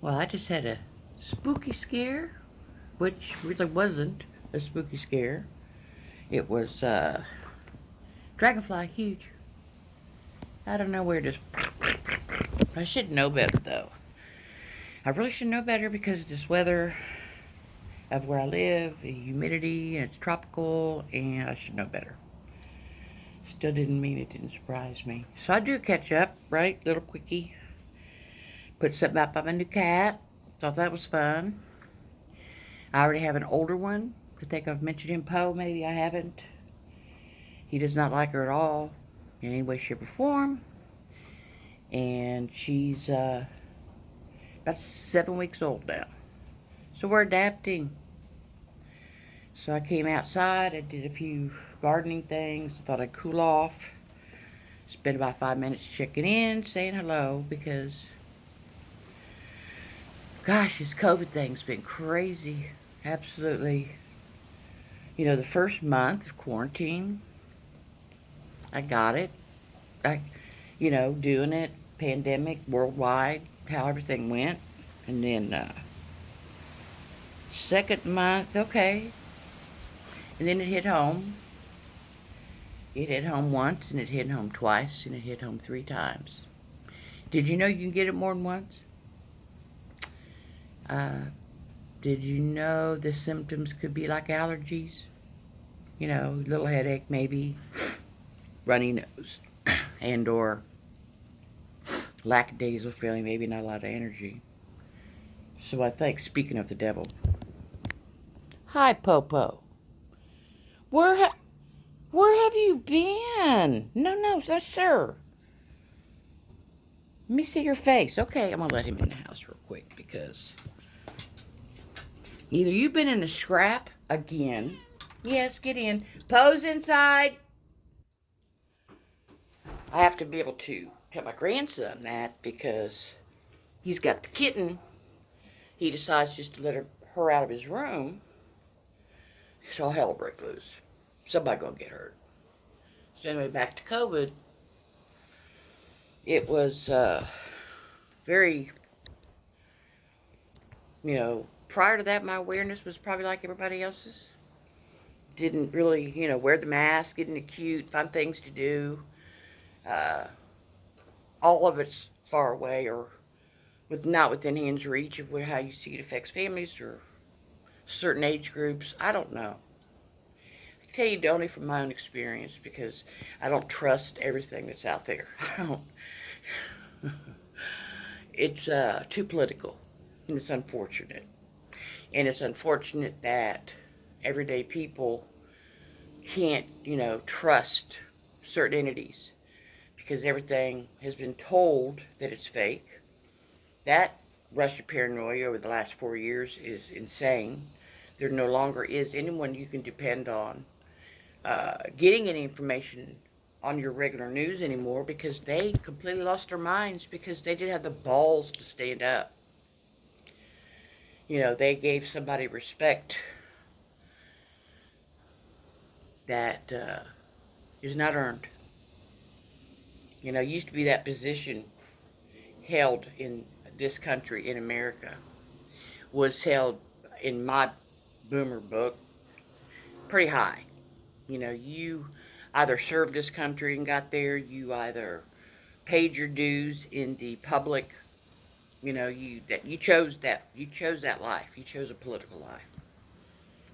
Well, I just had a spooky scare, which really wasn't a spooky scare. It was dragonfly, huge. I don't know where it is. I should know better, though. I really should know better because of this weather of where I live, the humidity, and it's tropical, and I should know better. Still didn't mean it didn't surprise me. So I do catch up, right? Little quickie. Put something up on my new cat. Thought that was fun. I already have an older one. I think I've mentioned him, Poe. Maybe I haven't. He does not like her at all in any way, shape, or form. And she's about 7 weeks old now. So we're adapting. So I came outside. I did a few gardening things. I thought I'd cool off. Spent about 5 minutes checking in, saying hello, because, gosh, this COVID thing's been crazy. Absolutely. You know, the first month of quarantine, I got it. Doing it, pandemic, worldwide, how everything went. And then, second month, okay. And then it hit home. It hit home once, and it hit home twice, and it hit home 3 times. Did you know you can get it more than once? Uh, did you know the symptoms could be like allergies? You know, little headache maybe, runny nose, and or lackadaisical feeling, maybe not a lot of energy. So I think, speaking of the devil, hi, Popo. Where have you been? No, sir. Let me see your face. Okay, I'm gonna let him in the house real quick because either you've been in a scrap again. Yes, get in. Po's inside. I have to be able to tell my grandson that because he's got the kitten. He decides just to let her out of his room. So hell will break loose. Somebody gonna get hurt. So anyway, back to COVID. It was very, prior to that, my awareness was probably like everybody else's. Didn't really, wear the mask, getting acute, find things to do. Uh, all of it's far away or not within hand's reach of how you see it affects families or certain age groups. I don't know. I can tell you only from my own experience because I don't trust everything that's out there. I don't. It's too political, and it's unfortunate. And it's unfortunate that everyday people can't, trust certain entities because everything has been told that it's fake. That rush of paranoia over the last 4 years is insane. There no longer is anyone you can depend on getting any information on your regular news anymore because they completely lost their minds because they didn't have the balls to stand up. They gave somebody respect that is not earned. Used to be that position held in this country, in America, was held, in my boomer book, pretty high. You either served this country and got there, you either paid your dues in the public, you chose that life. You chose a political life.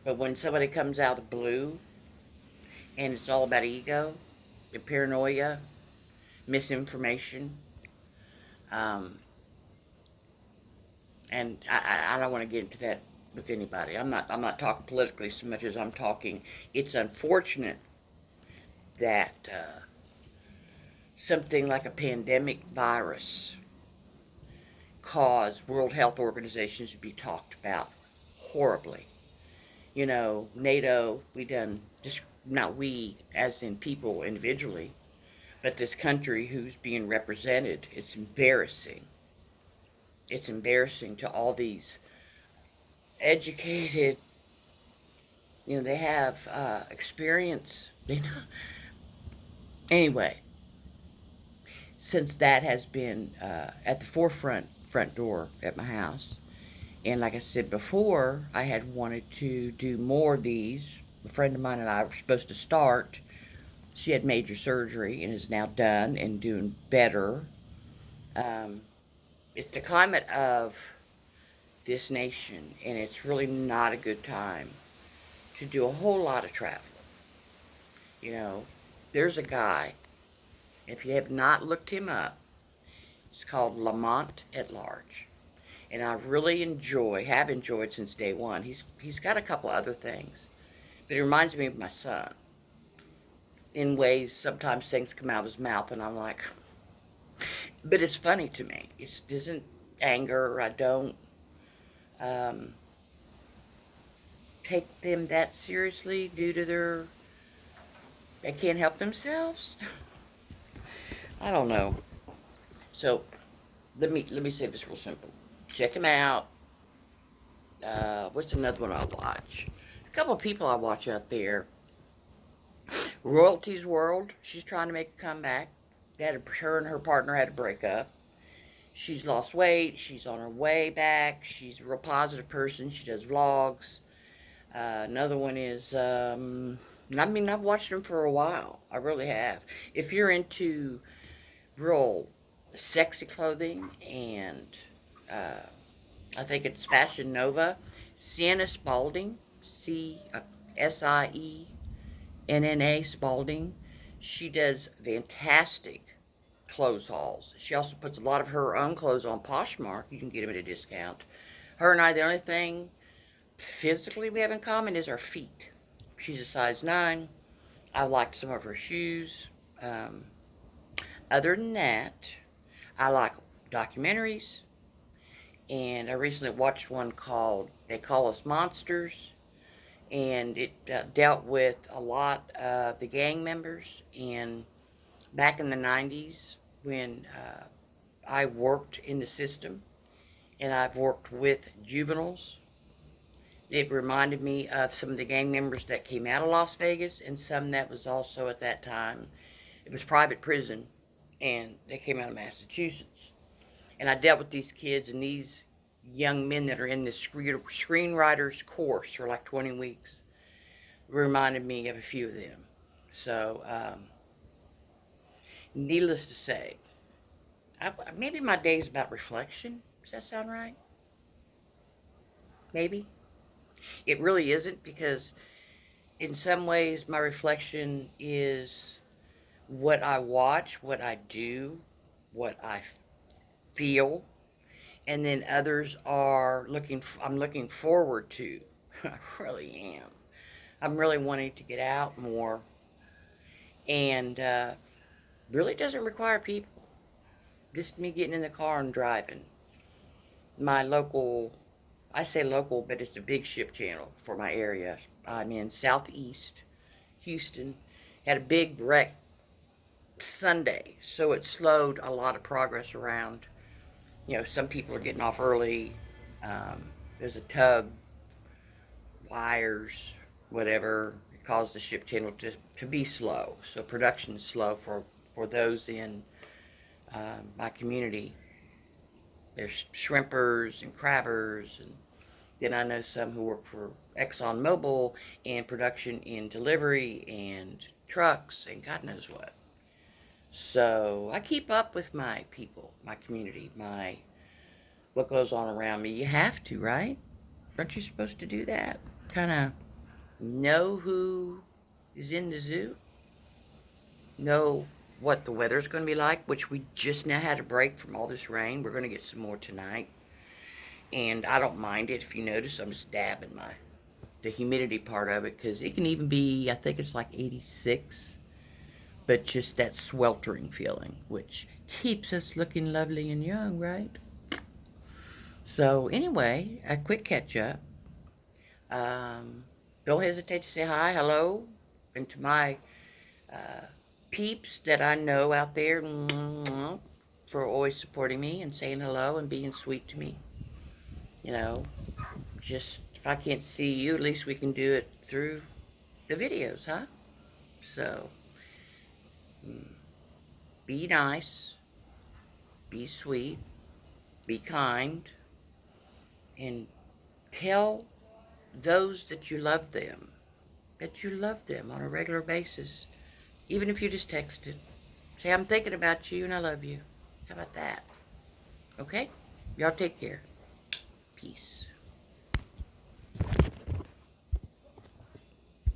But when somebody comes out of the blue and it's all about ego and paranoia, misinformation, um, and I don't want to get into that with anybody. I'm not talking politically so much as I'm talking. It's unfortunate that something like a pandemic virus caused World Health Organizations to be talked about horribly. NATO, we done just not we as in people individually, but this country who's being represented. It's embarrassing. It's embarrassing to all these educated, they have experience. Anyway, since that has been at the forefront front door at my house. And like I said before, I had wanted to do more of these. A friend of mine and I were supposed to start. She had major surgery and is now done and doing better. Um, it's the climate of this nation, and it's really not a good time to do a whole lot of travel. You know, there's a guy, if you have not looked him up, it's called Lamont at Large. And I really have enjoyed since day one. He's got a couple other things, but it reminds me of my son. In ways, sometimes things come out of his mouth, and I'm like, but it's funny to me. It isn't anger. I don't um, take them that seriously due to they can't help themselves. I don't know. So let me say this real simple. Check him out. What's another one I watch? A couple of people I watch out there. Royalty's World. She's trying to make a comeback. Her and her partner had to break up. She's lost weight. She's on her way back. She's a real positive person. She does vlogs. Another one is, I've watched them for a while. I really have. If you're into real sexy clothing and I think it's Fashion Nova, Sienna Spalding, Sienna Spalding. She does fantastic clothes hauls. She also puts a lot of her own clothes on Poshmark. You can get them at a discount. Her and I, the only thing physically we have in common is our feet. She's a size 9. I like some of her shoes. Um, Other than that, I like documentaries. And I recently watched one called They Call Us Monsters. And it dealt with a lot of the gang members. And back in the 90s, when I worked in the system, and I've worked with juveniles, it reminded me of some of the gang members that came out of Las Vegas and some that was also at that time. It was private prison, and they came out of Massachusetts. And I dealt with these kids and these young men that are in this screenwriter's course for like 20 weeks. It reminded me of a few of them. So, needless to say, maybe my day is about reflection. Does that sound right? Maybe. It really isn't, because in some ways my reflection is what I watch, what I do, what I feel, and then others are I'm looking forward to. I really am. I'm really wanting to get out more, and really doesn't require people. Just me getting in the car and driving. My local, I say local, but it's a big ship channel for my area. I'm in southeast Houston. Had a big wreck Sunday, so it slowed a lot of progress around. You know, some people are getting off early. There's a tug, wires, whatever. It caused the ship channel to be slow. So production is slow for those in my community. There's shrimpers and crabbers, and then I know some who work for ExxonMobil and production in delivery and trucks and God knows what. So I keep up with my people, my community, what goes on around me. You have to, right? Aren't you supposed to do that? Kind of know who is in the zoo, know what the weather's going to be like, which we just now had a break from all this rain. We're going to get some more tonight. And I don't mind it. If you notice, I'm just dabbing the humidity part of it, because it can even be, I think it's like 86, but just that sweltering feeling, which keeps us looking lovely and young, right? So anyway, a quick catch up. Don't hesitate to say hi, hello, and to my uh, peeps that I know out there, for always supporting me and saying hello and being sweet to me. You know, just if I can't see you, at least we can do it through the videos, huh? So, be nice, be sweet, be kind, and tell those that you love them, on a regular basis, even if you just text it. Say, I'm thinking about you and I love you. How about that? Okay? Y'all take care. Peace.